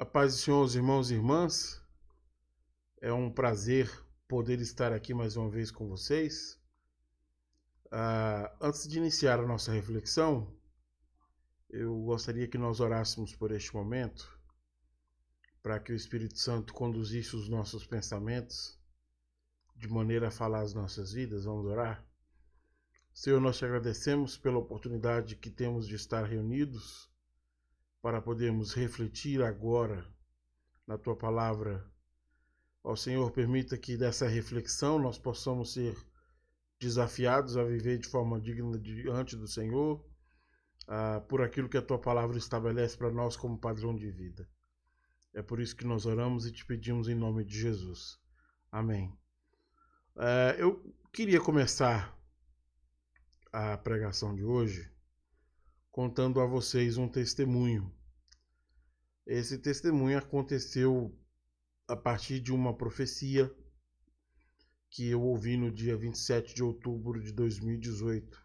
A paz do Senhor, os irmãos e irmãs. É um prazer poder estar aqui mais uma vez com vocês. Antes de iniciar a nossa reflexão, eu gostaria que nós orássemos por este momento, para que o Espírito Santo conduzisse os nossos pensamentos de maneira a falar as nossas vidas. Vamos orar? Senhor, nós te agradecemos pela oportunidade que temos de estar reunidos para podermos refletir agora na tua palavra. Ó Senhor, permita que dessa reflexão nós possamos ser desafiados a viver de forma digna diante do Senhor, por aquilo que a tua palavra estabelece para nós como padrão de vida. É por isso que nós oramos e te pedimos em nome de Jesus. Amém. Eu queria começar a pregação de hoje contando a vocês um testemunho. Esse testemunho aconteceu a partir de uma profecia que eu ouvi no dia 27 de outubro de 2018.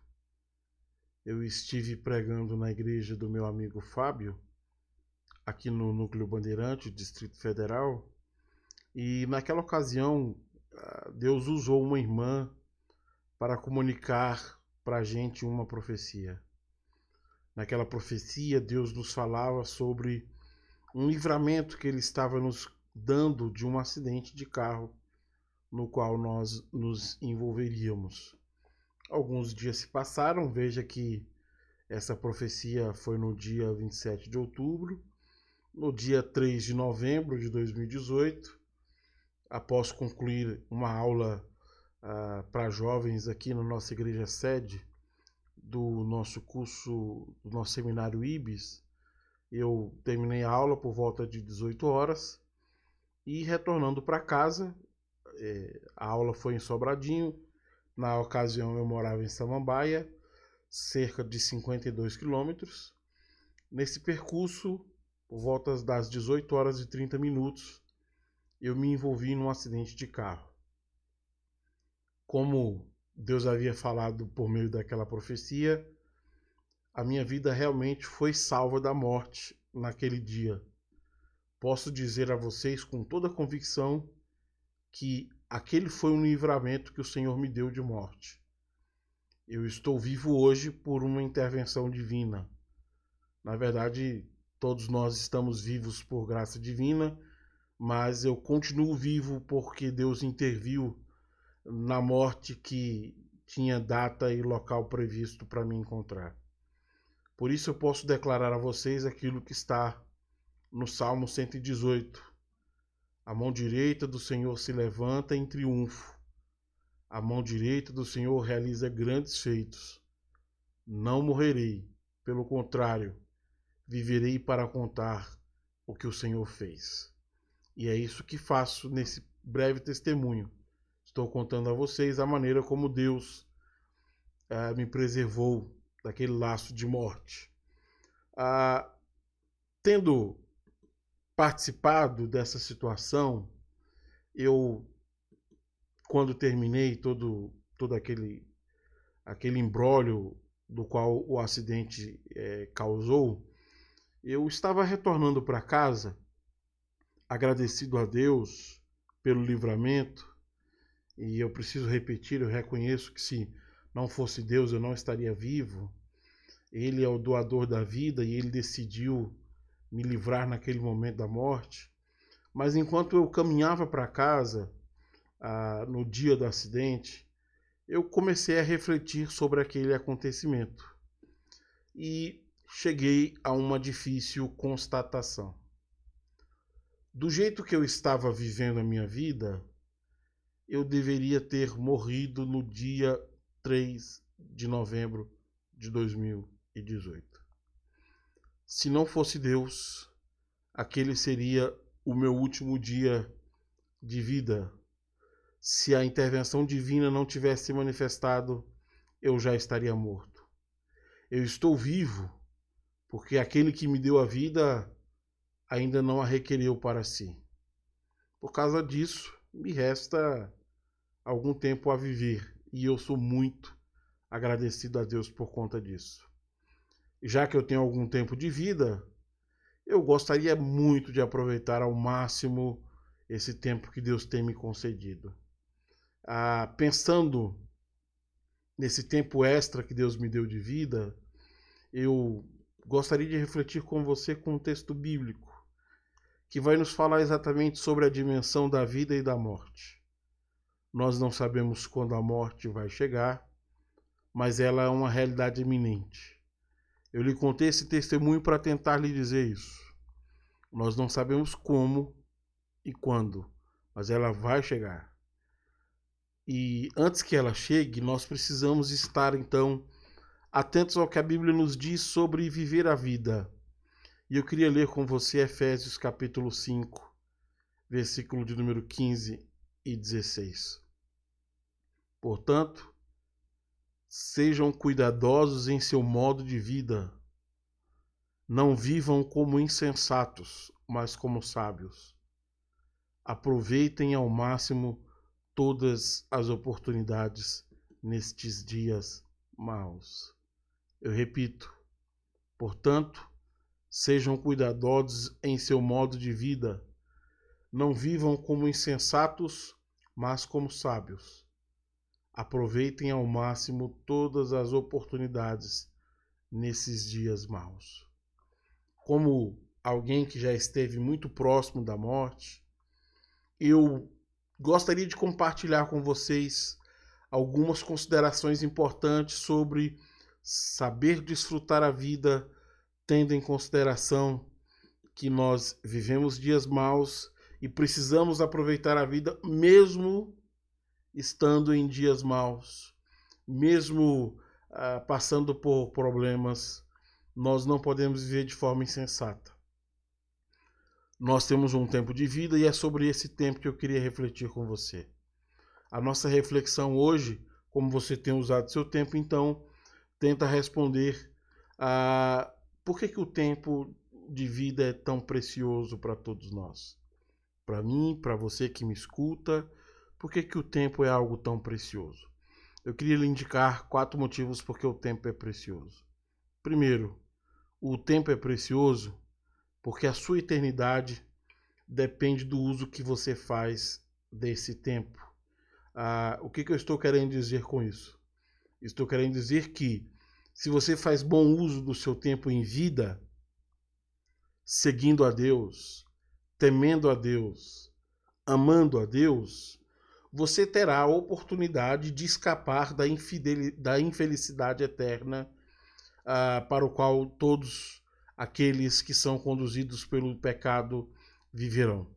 Eu estive pregando na igreja do meu amigo Fábio, aqui no Núcleo Bandeirante, Distrito Federal, e naquela ocasião Deus usou uma irmã para comunicar para a gente uma profecia. Naquela profecia, Deus nos falava sobre um livramento que Ele estava nos dando de um acidente de carro no qual nós nos envolveríamos. Alguns dias se passaram, veja que essa profecia foi no dia 27 de outubro. No dia 3 de novembro de 2018, após concluir uma aula para jovens aqui na nossa igreja sede do nosso curso, do nosso seminário IBIS, eu terminei a aula por volta de 18 horas e retornando para casa, a aula foi em Sobradinho. Na ocasião eu morava em Samambaia, cerca de 52 quilômetros. Nesse percurso, por volta das 18 horas e 30 minutos, eu me envolvi num acidente de carro. Como Deus havia falado por meio daquela profecia, a minha vida realmente foi salva da morte naquele dia. Posso dizer a vocês com toda a convicção que aquele foi um livramento que o Senhor me deu de morte. Eu estou vivo hoje por uma intervenção divina. Na verdade, todos nós estamos vivos por graça divina, mas eu continuo vivo porque Deus interviu na morte que tinha data e local previsto para me encontrar. Por isso eu posso declarar a vocês aquilo que está no Salmo 118. A mão direita do Senhor se levanta em triunfo. A mão direita do Senhor realiza grandes feitos. Não morrerei, pelo contrário, viverei para contar o que o Senhor fez. E é isso que faço nesse breve testemunho. Estou contando a vocês a maneira como Deus me preservou daquele laço de morte. Tendo participado dessa situação, eu, quando terminei todo aquele imbróglio do qual o acidente causou, eu estava retornando para casa, agradecido a Deus pelo livramento, e eu preciso repetir, eu reconheço que se não fosse Deus eu não estaria vivo. Ele é o doador da vida e Ele decidiu me livrar naquele momento da morte. Mas enquanto eu caminhava para casa, no dia do acidente, eu comecei a refletir sobre aquele acontecimento e cheguei a uma difícil constatação. Do jeito que eu estava vivendo a minha vida, eu deveria ter morrido no dia 3 de novembro de 2018. Se não fosse Deus, aquele seria o meu último dia de vida. Se a intervenção divina não tivesse se manifestado, eu já estaria morto. Eu estou vivo porque aquele que me deu a vida ainda não a requereu para si. Por causa disso, me resta algum tempo a viver e eu sou muito agradecido a Deus por conta disso. Já que eu tenho algum tempo de vida, eu gostaria muito de aproveitar ao máximo esse tempo que Deus tem me concedido. Pensando nesse tempo extra que Deus me deu de vida, eu gostaria de refletir com você com um texto bíblico que vai nos falar exatamente sobre a dimensão da vida e da morte. Nós não sabemos quando a morte vai chegar, mas ela é uma realidade iminente. Eu lhe contei esse testemunho para tentar lhe dizer isso. Nós não sabemos como e quando, mas ela vai chegar. E antes que ela chegue, nós precisamos estar, então, atentos ao que a Bíblia nos diz sobre viver a vida. E eu queria ler com você Efésios capítulo 5, versículo de número 15 e 16. Portanto, sejam cuidadosos em seu modo de vida. Não vivam como insensatos, mas como sábios. Aproveitem ao máximo todas as oportunidades nestes dias maus. Eu repito, portanto, sejam cuidadosos em seu modo de vida. Não vivam como insensatos, mas como sábios. Aproveitem ao máximo todas as oportunidades nesses dias maus. Como alguém que já esteve muito próximo da morte, eu gostaria de compartilhar com vocês algumas considerações importantes sobre saber desfrutar a vida, tendo em consideração que nós vivemos dias maus e precisamos aproveitar a vida mesmo estando em dias maus, mesmo passando por problemas. Nós não podemos viver de forma insensata. Nós temos um tempo de vida e é sobre esse tempo que eu queria refletir com você. A nossa reflexão hoje, como você tem usado seu tempo, então, tenta responder a por que o tempo de vida é tão precioso para todos nós. Para mim, para você que me escuta, por que o tempo é algo tão precioso? Eu queria lhe indicar 4 motivos por que o tempo é precioso. Primeiro, o tempo é precioso porque a sua eternidade depende do uso que você faz desse tempo. O que eu estou querendo dizer com isso? Estou querendo dizer que se você faz bom uso do seu tempo em vida, seguindo a Deus, temendo a Deus, amando a Deus, você terá a oportunidade de escapar da infelicidade eterna para o qual todos aqueles que são conduzidos pelo pecado viverão.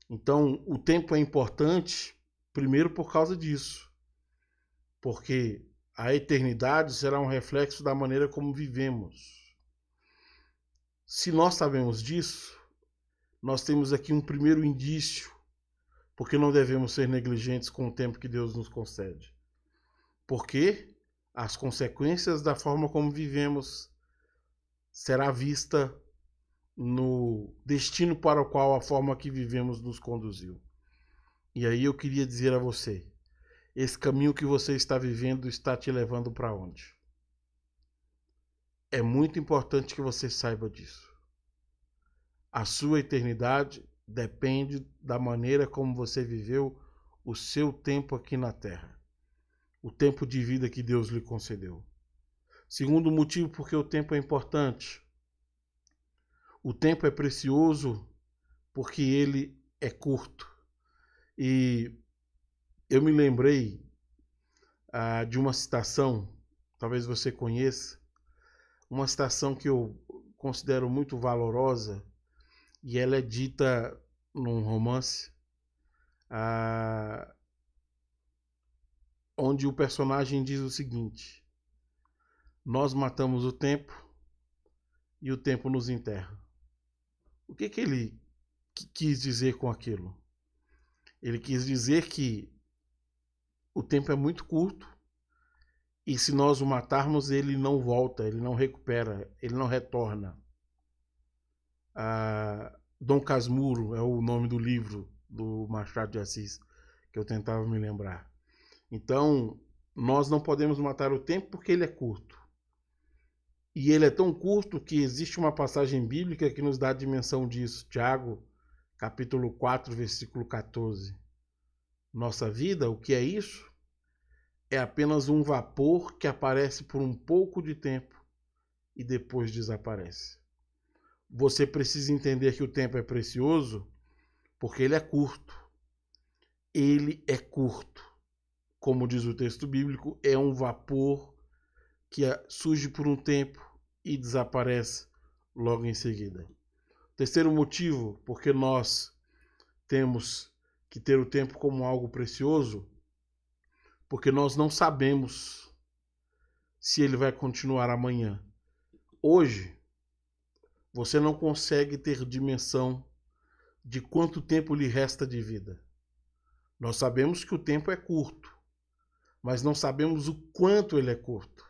Então, o tempo é importante, primeiro por causa disso, porque a eternidade será um reflexo da maneira como vivemos. Se nós sabemos disso, nós temos aqui um primeiro indício, porque não devemos ser negligentes com o tempo que Deus nos concede. Porque as consequências da forma como vivemos será vista no destino para o qual a forma que vivemos nos conduziu. E aí eu queria dizer a você, esse caminho que você está vivendo está te levando para onde? É muito importante que você saiba disso. A sua eternidade depende da maneira como você viveu o seu tempo aqui na Terra. O tempo de vida que Deus lhe concedeu. Segundo motivo porque o tempo é importante. O tempo é precioso porque ele é curto. E eu me lembrei de uma citação, talvez você conheça, uma citação que eu considero muito valorosa, e ela é dita num romance onde o personagem diz o seguinte: nós matamos o tempo e o tempo nos enterra. O que ele quis dizer com aquilo? Ele quis dizer que o tempo é muito curto e se nós o matarmos, ele não volta, ele não recupera, ele não retorna. Dom Casmurro é o nome do livro do Machado de Assis que eu tentava me lembrar. Então, nós não podemos matar o tempo porque ele é curto. E ele é tão curto que existe uma passagem bíblica que nos dá a dimensão disso. Tiago, capítulo 4, versículo 14. Nossa vida, o que é isso? É apenas um vapor que aparece por um pouco de tempo e depois desaparece. Você precisa entender que o tempo é precioso porque ele é curto. Ele é curto. Como diz o texto bíblico, é um vapor que surge por um tempo e desaparece logo em seguida. Terceiro motivo, porque nós temos que ter o tempo como algo precioso, porque nós não sabemos se ele vai continuar amanhã. Hoje, você não consegue ter dimensão de quanto tempo lhe resta de vida. Nós sabemos que o tempo é curto, mas não sabemos o quanto ele é curto.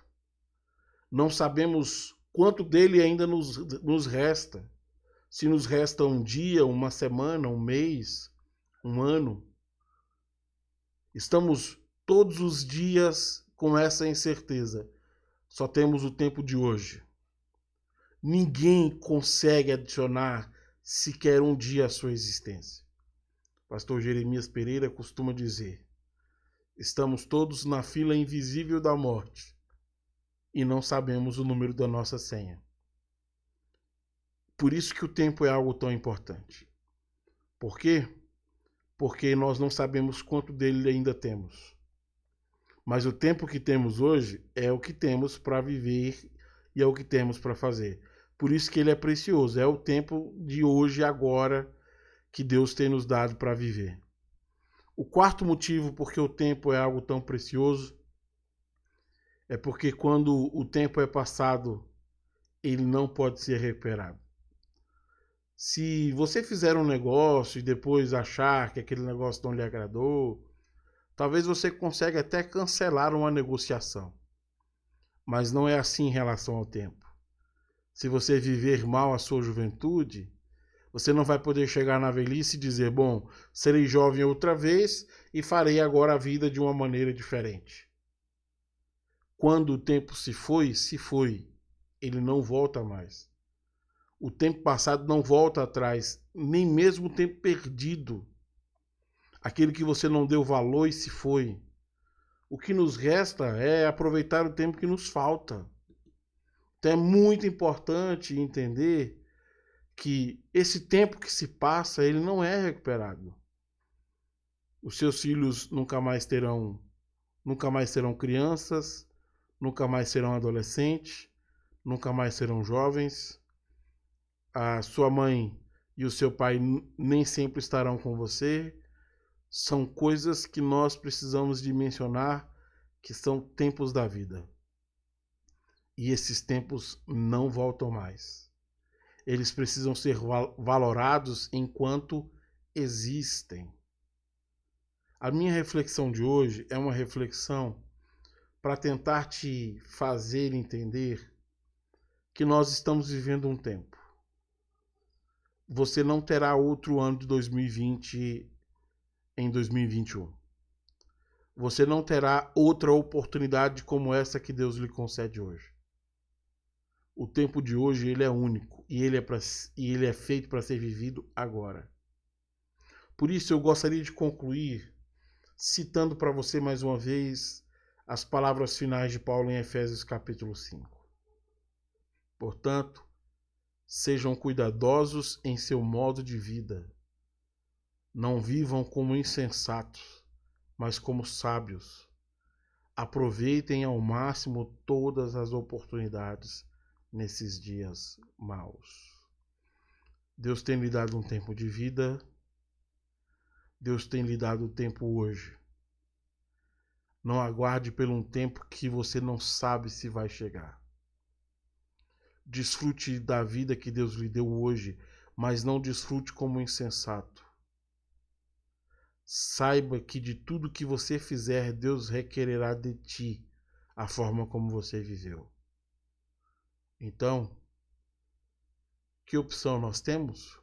Não sabemos quanto dele ainda nos resta. Se nos resta um dia, uma semana, um mês, um ano. Estamos todos os dias com essa incerteza. Só temos o tempo de hoje. Ninguém consegue adicionar sequer um dia à sua existência. Pastor Jeremias Pereira costuma dizer: estamos todos na fila invisível da morte e não sabemos o número da nossa senha. Por isso que o tempo é algo tão importante. Por quê? Porque nós não sabemos quanto dele ainda temos. Mas o tempo que temos hoje é o que temos para viver e é o que temos para fazer. Por isso que ele é precioso. É o tempo de hoje, agora, que Deus tem nos dado para viver. O quarto motivo porque o tempo é algo tão precioso é porque quando o tempo é passado, ele não pode ser recuperado. Se você fizer um negócio e depois achar que aquele negócio não lhe agradou, talvez você consiga até cancelar uma negociação. Mas não é assim em relação ao tempo. Se você viver mal a sua juventude, você não vai poder chegar na velhice e dizer, bom, serei jovem outra vez e farei agora a vida de uma maneira diferente. Quando o tempo se foi, ele não volta mais. O tempo passado não volta atrás, nem mesmo o tempo perdido. Aquele que você não deu valor e se foi. O que nos resta é aproveitar o tempo que nos falta. Então é muito importante entender que esse tempo que se passa, ele não é recuperado. Os seus filhos nunca mais serão crianças, nunca mais serão adolescentes, nunca mais serão jovens. A sua mãe e o seu pai nem sempre estarão com você. São coisas que nós precisamos dimensionar, que são tempos da vida. E esses tempos não voltam mais. Eles precisam ser valorados enquanto existem. A minha reflexão de hoje é uma reflexão para tentar te fazer entender que nós estamos vivendo um tempo. Você não terá outro ano de 2020 em 2021. Você não terá outra oportunidade como essa que Deus lhe concede hoje. O tempo de hoje ele é único e ele é feito para ser vivido agora. Por isso eu gostaria de concluir citando para você mais uma vez as palavras finais de Paulo em Efésios capítulo 5. Portanto, sejam cuidadosos em seu modo de vida. Não vivam como insensatos, mas como sábios. Aproveitem ao máximo todas as oportunidades nesses dias maus. Deus tem lhe dado um tempo de vida. Deus tem lhe dado o tempo hoje. Não aguarde por um tempo que você não sabe se vai chegar. Desfrute da vida que Deus lhe deu hoje, mas não desfrute como insensato. Saiba que de tudo que você fizer, Deus requererá de ti a forma como você viveu. Então, que opção nós temos?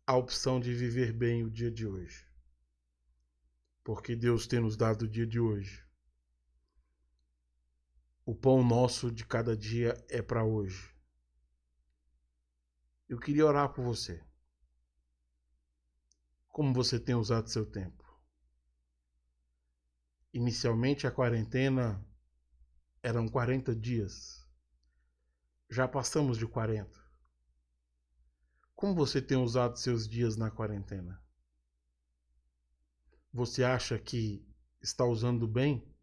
A opção de viver bem o dia de hoje. Porque Deus tem nos dado o dia de hoje. O pão nosso de cada dia é para hoje. Eu queria orar por você. Como você tem usado seu tempo? Inicialmente a quarentena eram 40 dias. Já passamos de 40. Como você tem usado seus dias na quarentena? Você acha que está usando bem?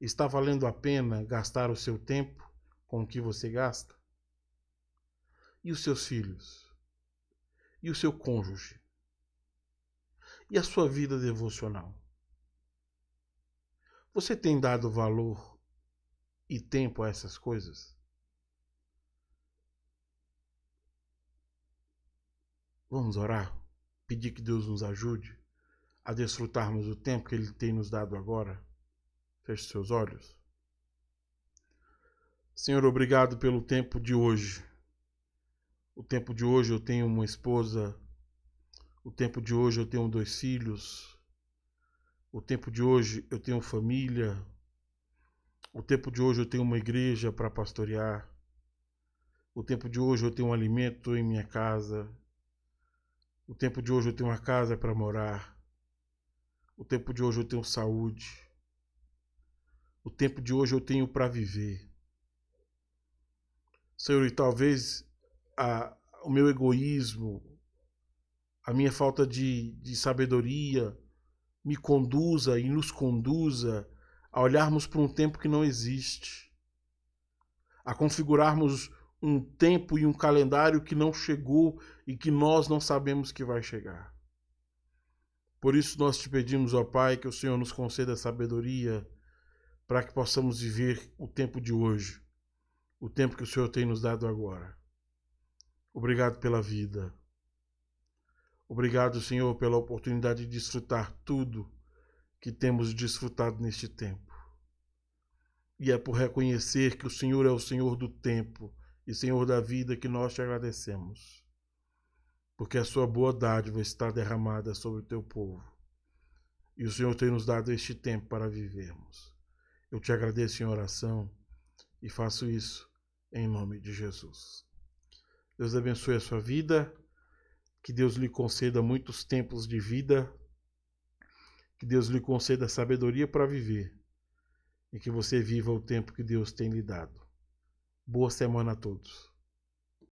Está valendo a pena gastar o seu tempo com o que você gasta? E os seus filhos? E o seu cônjuge? E a sua vida devocional? Você tem dado valor e tempo a essas coisas? Vamos orar? Pedir que Deus nos ajude a desfrutarmos o tempo que Ele tem nos dado agora? Feche seus olhos. Senhor, obrigado pelo tempo de hoje. O tempo de hoje eu tenho uma esposa. O tempo de hoje eu tenho 2 filhos. O tempo de hoje eu tenho família. O tempo de hoje eu tenho uma igreja para pastorear. O tempo de hoje eu tenho um alimento em minha casa. O tempo de hoje eu tenho uma casa para morar. O tempo de hoje eu tenho saúde. O tempo de hoje eu tenho para viver. Senhor, e talvez o meu egoísmo, a minha falta de sabedoria me conduza e nos conduza a olharmos para um tempo que não existe, a configurarmos um tempo e um calendário que não chegou e que nós não sabemos que vai chegar. Por isso nós te pedimos, ó Pai, que o Senhor nos conceda sabedoria para que possamos viver o tempo de hoje, o tempo que o Senhor tem nos dado agora. Obrigado pela vida. Obrigado, Senhor, pela oportunidade de desfrutar tudo que temos desfrutado neste tempo. E é por reconhecer que o Senhor é o Senhor do tempo e Senhor da vida que nós te agradecemos. Porque a sua boa dádiva está derramada sobre o teu povo. E o Senhor tem nos dado este tempo para vivermos. Eu te agradeço em oração e faço isso em nome de Jesus. Deus abençoe a sua vida, que Deus lhe conceda muitos tempos de vida, que Deus lhe conceda sabedoria para viver e que você viva o tempo que Deus tem lhe dado. Boa semana a todos.